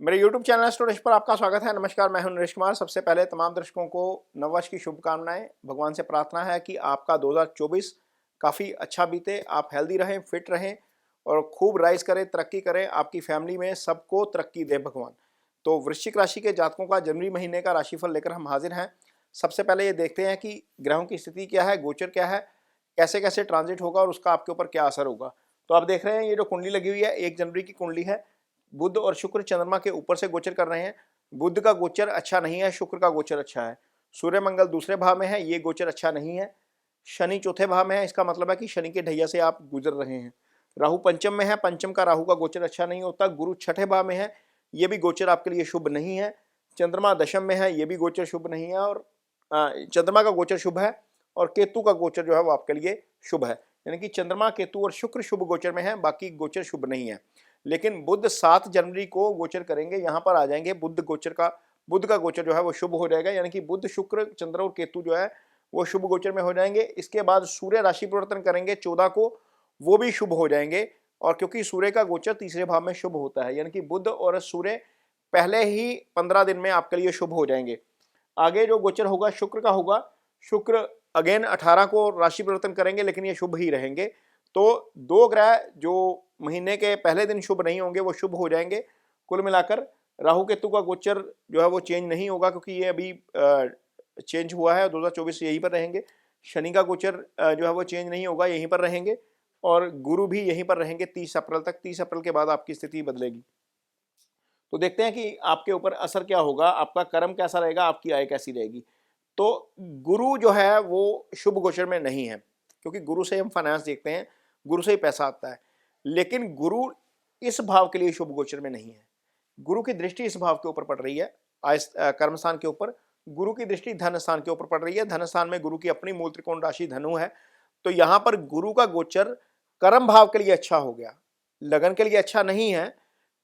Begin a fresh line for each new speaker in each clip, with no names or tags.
मेरे YouTube channel एस्ट्रोरेश पर आपका स्वागत है। नमस्कार, मैं हूं नरेश कुमार। सबसे पहले तमाम दर्शकों को नववर्ष की शुभकामनाएं। भगवान से प्रार्थना है कि आपका 2024 काफ़ी अच्छा बीते, आप हेल्दी रहें, फिट रहें और खूब राइज करें, तरक्की करें, आपकी फैमिली में सबको तरक्की दे भगवान। तो वृश्चिक राशि के जातकों का जनवरी महीने का राशिफल लेकर हम हाजिर हैं। सबसे पहले ये देखते हैं कि ग्रहों की स्थिति क्या है, गोचर क्या है, कैसे कैसे ट्रांजिट होगा और उसका आपके ऊपर क्या असर होगा। तो आप देख रहे हैं ये जो कुंडली लगी हुई है 1 जनवरी की कुंडली है। बुध और शुक्र चंद्रमा के ऊपर से गोचर कर रहे हैं। बुध का गोचर अच्छा नहीं है, शुक्र का गोचर अच्छा है। सूर्य मंगल दूसरे भाव में है, ये गोचर अच्छा नहीं है। शनि चौथे भाव में है, इसका मतलब है कि शनि के ढैया से आप गुजर रहे हैं। राहु पंचम में है, पंचम का राहु का गोचर अच्छा नहीं होता। गुरु छठे भाव में है, ये भी गोचर आपके लिए शुभ नहीं है। चंद्रमा दशम में है, ये भी गोचर शुभ नहीं है। और चंद्रमा का गोचर शुभ है और केतु का गोचर जो है वो आपके लिए शुभ है। यानी कि चंद्रमा, केतु और शुक्र शुभ गोचर में है, बाकी गोचर शुभ नहीं है। लेकिन बुध 7 जनवरी को गोचर करेंगे, यहाँ पर आ जाएंगे। बुध का गोचर जो है वो शुभ हो जाएगा। यानी कि बुध, शुक्र, चंद्र और केतु जो है वो शुभ गोचर में हो जाएंगे। इसके बाद सूर्य राशि परिवर्तन करेंगे 14 को, वो भी शुभ हो जाएंगे। और क्योंकि सूर्य का गोचर तीसरे भाव में शुभ होता है, यानी कि बुध और सूर्य पहले ही 15 दिन में आपके लिए शुभ हो जाएंगे। आगे जो गोचर होगा शुक्र का होगा। शुक्र अगेन 18 को राशि परिवर्तन करेंगे, लेकिन ये शुभ ही रहेंगे। तो 2 ग्रह जो महीने के पहले दिन शुभ नहीं होंगे वो शुभ हो जाएंगे। कुल मिलाकर राहु केतु का गोचर जो है वो चेंज नहीं होगा, क्योंकि ये अभी चेंज हुआ है, 2024 यहीं पर रहेंगे। शनि का गोचर जो है वो चेंज नहीं होगा, यहीं पर रहेंगे। और गुरु भी यहीं पर रहेंगे 30 अप्रैल तक। 30 अप्रैल के बाद आपकी स्थिति बदलेगी। तो देखते हैं कि आपके ऊपर असर क्या होगा, आपका कर्म कैसा रहेगा, आपकी आय कैसी रहेगी। तो गुरु जो है वो शुभ गोचर में नहीं है, क्योंकि गुरु से हम फाइनेंस देखते हैं, गुरु से ही पैसा आता है। लेकिन गुरु इस भाव के लिए शुभ गोचर में नहीं है। गुरु की दृष्टि इस भाव के ऊपर पड़ रही है, कर्म स्थान के ऊपर। गुरु की दृष्टि धन स्थान के ऊपर पड़ रही है। धन स्थान में गुरु की अपनी मूल त्रिकोण राशि धनु है। तो यहां पर गुरु का गोचर कर्म भाव के लिए अच्छा हो गया, लगन के लिए अच्छा नहीं है,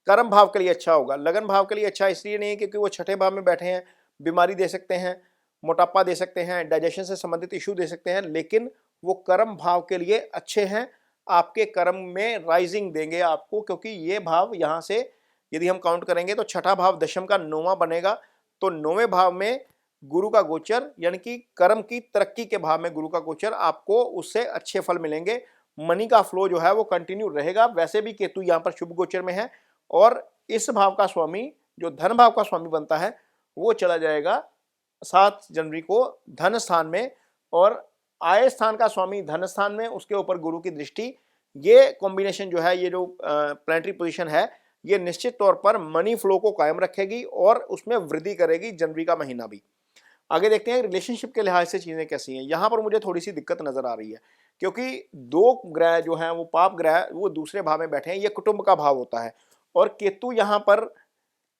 कर्म भाव के लिए अच्छा होगा। लगन भाव के लिए अच्छा इसलिए नहीं क्योंकि वो छठे भाव में बैठे हैं, बीमारी दे सकते हैं, मोटापा दे सकते हैं, डाइजेशन से संबंधित इशू दे सकते हैं, लेकिन वो कर्म भाव के लिए अच्छे हैं। आपके कर्म में राइजिंग देंगे आपको, क्योंकि ये भाव यहाँ से यदि हम काउंट करेंगे तो छठा भाव दशम का 9वां बनेगा। तो 9वें भाव में गुरु का गोचर, यानी कि कर्म की तरक्की के भाव में गुरु का गोचर, आपको उससे अच्छे फल मिलेंगे। मनी का फ्लो जो है वो कंटिन्यू रहेगा। वैसे भी केतु यहाँ पर शुभ गोचर में है और इस भाव का स्वामी जो धन भाव का स्वामी बनता है वो चला जाएगा 7 जनवरी को धन स्थान में। और आय स्थान का स्वामी धन स्थान में, उसके ऊपर गुरु की दृष्टि। ये कॉम्बिनेशन जो है, ये जो प्लैनेटरी पोजीशन है, ये निश्चित तौर पर मनी फ्लो को कायम रखेगी और उसमें वृद्धि करेगी जनवरी का महीना भी। आगे देखते हैं रिलेशनशिप के लिहाज से चीजें कैसी हैं। यहां पर मुझे थोड़ी सी दिक्कत नजर आ रही है, क्योंकि 2 ग्रह जो हैं वो पाप ग्रह, वो दूसरे भाव में बैठे हैं। ये कुटुंब का भाव होता है और केतु यहाँ पर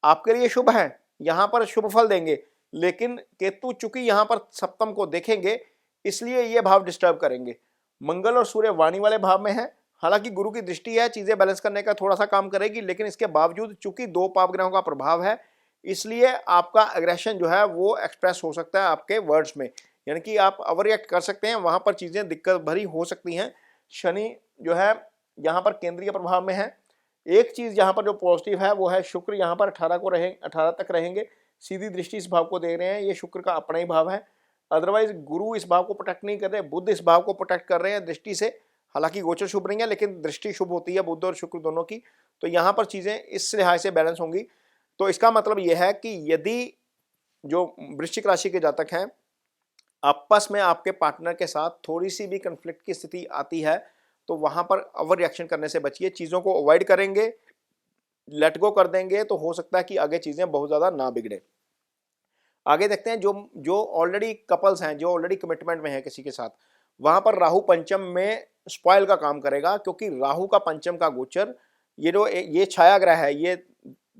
आपके लिए शुभ है, यहाँ पर शुभ फल देंगे। लेकिन केतु चूंकि यहाँ पर सप्तम को देखेंगे, इसलिए ये भाव डिस्टर्ब करेंगे। मंगल और सूर्य वाणी वाले भाव में है। हालांकि गुरु की दृष्टि है, चीजें बैलेंस करने का थोड़ा सा काम करेगी, लेकिन इसके बावजूद चूंकि 2 पाप ग्रहों का प्रभाव है, इसलिए आपका एग्रेशन जो है वो एक्सप्रेस हो सकता है आपके वर्ड्स में। यानी कि आप ओवर रिएक्ट कर सकते हैं, वहां पर चीजें दिक्कत भरी हो सकती हैं। शनि जो है यहाँ पर केंद्रीय प्रभाव में है। एक चीज यहाँ पर जो पॉजिटिव है वो है शुक्र यहाँ पर 18 तक रहेंगे। सीधी दृष्टि इस भाव को दे रहे हैं, ये शुक्र का अपना ही भाव है। अदरवाइज गुरु इस भाव को प्रोटेक्ट नहीं कर रहे, बुध इस भाव को प्रोटेक्ट कर रहे हैं दृष्टि से। हालांकि गोचर शुभ नहीं है, लेकिन दृष्टि शुभ होती है बुध और शुक्र दोनों की। तो यहाँ पर चीजें इस लिहाज से बैलेंस होंगी। तो इसका मतलब यह है कि यदि जो वृश्चिक राशि के जातक हैं, आपस में आपके पार्टनर के साथ थोड़ी सी भी कंफ्लिक्ट की स्थिति आती है, तो वहां पर ओवर रिएक्शन करने से बचिए। चीजों को अवॉइड करेंगे, लेट गो कर देंगे, तो हो सकता है कि आगे चीजें बहुत ज्यादा ना बिगड़े। आगे देखते हैं जो जो ऑलरेडी कपल्स हैं, जो ऑलरेडी कमिटमेंट में है किसी के साथ, वहां पर राहु पंचम में स्पॉइल का काम करेगा। क्योंकि राहु का पंचम का गोचर, ये जो ये छाया ग्रह है, ये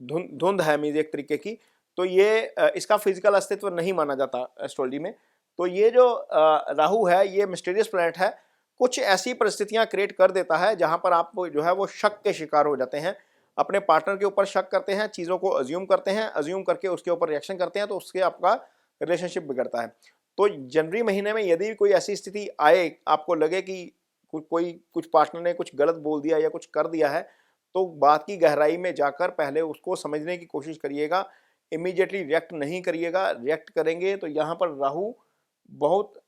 धुंध है मीज एक तरीके की। तो ये इसका फिजिकल अस्तित्व नहीं माना जाता एस्ट्रोलॉजी में। तो ये जो राहु है, ये मिस्टीरियस प्लैनेट है। कुछ ऐसी परिस्थितियां क्रिएट कर देता है जहां पर आप जो है वो शक के शिकार हो जाते हैं, अपने पार्टनर के ऊपर शक करते हैं, चीज़ों को अज्यूम करते हैं, अज्यूम करके उसके ऊपर रिएक्शन करते हैं, तो उससे आपका रिलेशनशिप बिगड़ता है। तो जनवरी महीने में यदि कोई ऐसी स्थिति आए, आपको लगे कि कुछ पार्टनर ने कुछ गलत बोल दिया या कुछ कर दिया है, तो बात की गहराई में जाकर पहले उसको समझने की कोशिश करिएगा, इमीडिएटली रिएक्ट नहीं करिएगा। रिएक्ट करेंगे तो यहाँ पर राहु बहुत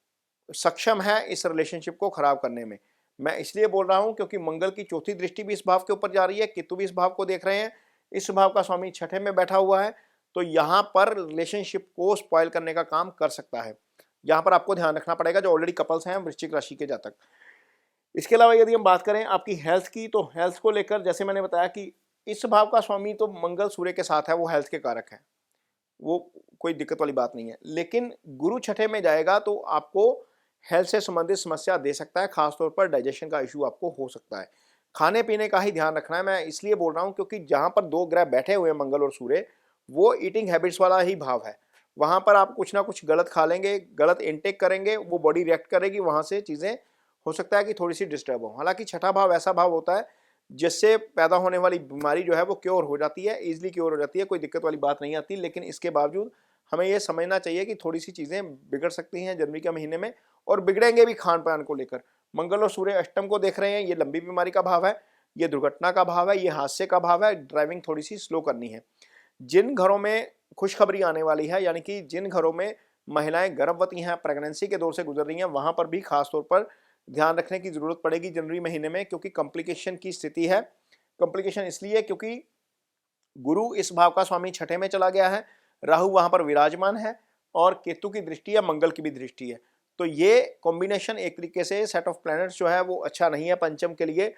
सक्षम है इस रिलेशनशिप को खराब करने में। मैं इसलिए बोल रहा हूं क्योंकि मंगल की चौथी दृष्टि भी इस भाव के ऊपर जा रही है, केतु भी इस भाव को देख रहे हैं, इस भाव का स्वामी छठे में बैठा हुआ है, तो यहाँ पर रिलेशनशिप को स्पॉइल करने का काम कर सकता है। यहाँ पर आपको ध्यान रखना पड़ेगा जो ऑलरेडी कपल्स हैं वृश्चिक राशि के जातक। इसके अलावा यदि हम बात करें आपकी हेल्थ की, तो हेल्थ को लेकर जैसे मैंने बताया कि इस भाव का स्वामी तो मंगल सूर्य के साथ है, वो हेल्थ के कारक है, वो कोई दिक्कत वाली बात नहीं है। लेकिन गुरु छठे में जाएगा तो आपको हेल्थ से संबंधित समस्या दे सकता है, खासतौर पर डाइजेशन का इशू आपको हो सकता है। खाने पीने का ही ध्यान रखना है। मैं इसलिए बोल रहा हूँ क्योंकि जहाँ पर दो ग्रह बैठे हुए हैं मंगल और सूर्य, वो ईटिंग हैबिट्स वाला ही भाव है। वहाँ पर आप कुछ ना कुछ गलत खा लेंगे, गलत इनटेक करेंगे, वो बॉडी रिएक्ट करेगी, वहाँ से चीज़ें हो सकता है कि थोड़ी सी डिस्टर्ब हो। हालांकि छठा भाव ऐसा भाव होता है जिससे पैदा होने वाली बीमारी जो है वो क्योर हो जाती है, ईजिली क्योर हो जाती है, कोई दिक्कत वाली बात नहीं आती। लेकिन इसके बावजूद हमें ये समझना चाहिए कि थोड़ी सी चीज़ें बिगड़ सकती हैं जनवरी के महीने में, और बिगड़ेंगे भी खान पान को लेकर। मंगल और सूर्य अष्टम को देख रहे हैं, ये लंबी बीमारी का भाव है, ये दुर्घटना का भाव है, ये हादसे का भाव है, ड्राइविंग थोड़ी सी स्लो करनी है। जिन घरों में खुशखबरी आने वाली है, यानी कि जिन घरों में महिलाएं गर्भवती हैं, प्रेगनेंसी के दौर से गुजर रही हैं, वहां पर भी खासतौर पर ध्यान रखने की जरूरत पड़ेगी जनवरी महीने में, क्योंकि कॉम्प्लिकेशन की स्थिति है। कॉम्प्लिकेशन इसलिए क्योंकि गुरु इस भाव का स्वामी छठे में चला गया है, राहु वहां पर विराजमान है, और केतु की दृष्टि है, मंगल की भी दृष्टि है। तो ये कॉम्बिनेशन एक तरीके से सेट ऑफ प्लैनेट्स जो है वो अच्छा नहीं है पंचम के लिए।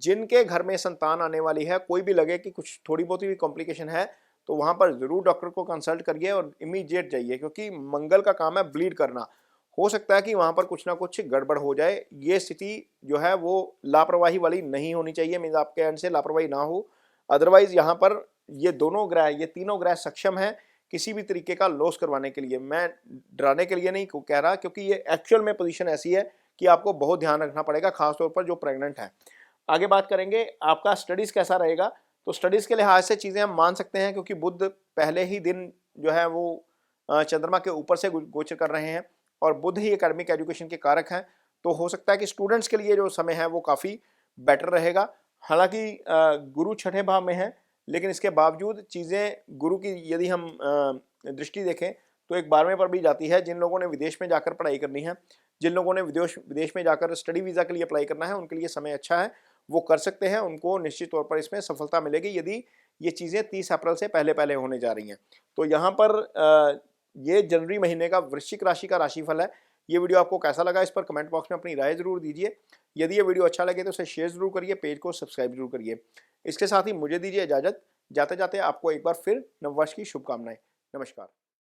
जिनके घर में संतान आने वाली है, कोई भी लगे कि कुछ थोड़ी बहुत भी कॉम्प्लिकेशन है, तो वहां पर जरूर डॉक्टर को कंसल्ट करिए और इमीडिएट जाइए, क्योंकि मंगल का काम है ब्लीड करना। हो सकता है कि वहां पर कुछ ना कुछ गड़बड़ हो जाए। ये स्थिति जो है वो लापरवाही वाली नहीं होनी चाहिए, मीन्स आपके एंड से लापरवाही ना हो। अदरवाइज यहाँ पर ये दोनों ग्रह, ये तीनों ग्रह सक्षम है किसी भी तरीके का लॉस करवाने के लिए। मैं डराने के लिए नहीं कह रहा, क्योंकि ये एक्चुअल में पोजीशन ऐसी है कि आपको बहुत ध्यान रखना पड़ेगा, खासतौर पर जो प्रेग्नेंट है। आगे बात करेंगे आपका स्टडीज कैसा रहेगा। तो स्टडीज के लिहाज से चीजें हम मान सकते हैं, क्योंकि बुध पहले ही दिन जो है वो चंद्रमा के ऊपर से गोचर कर रहे हैं, और बुध ही एकेडमिक एजुकेशन के कारक हैं। तो हो सकता है कि स्टूडेंट्स के लिए जो समय है वो काफ़ी बेटर रहेगा। हालांकि गुरु छठे भाव में है, लेकिन इसके बावजूद चीज़ें गुरु की यदि हम दृष्टि देखें तो एक 12वें पर भी जाती है। जिन लोगों ने विदेश में जाकर पढ़ाई करनी है, जिन लोगों ने विदेश में जाकर स्टडी वीज़ा के लिए अप्लाई करना है, उनके लिए समय अच्छा है, वो कर सकते हैं। उनको निश्चित तौर पर इसमें सफलता मिलेगी यदि ये चीज़ें 30 अप्रैल से पहले पहले होने जा रही हैं। तो यहाँ पर ये जनवरी महीने का वृश्चिक राशि का राशिफल है। ये वीडियो आपको कैसा लगा, इस पर कमेंट बॉक्स में अपनी राय जरूर दीजिए। यदि ये वीडियो अच्छा लगे तो इसे शेयर जरूर करिए, पेज को सब्सक्राइब जरूर करिए। इसके साथ ही मुझे दीजिए इजाज़त। जाते जाते आपको एक बार फिर नववर्ष की शुभकामनाएं। नमस्कार।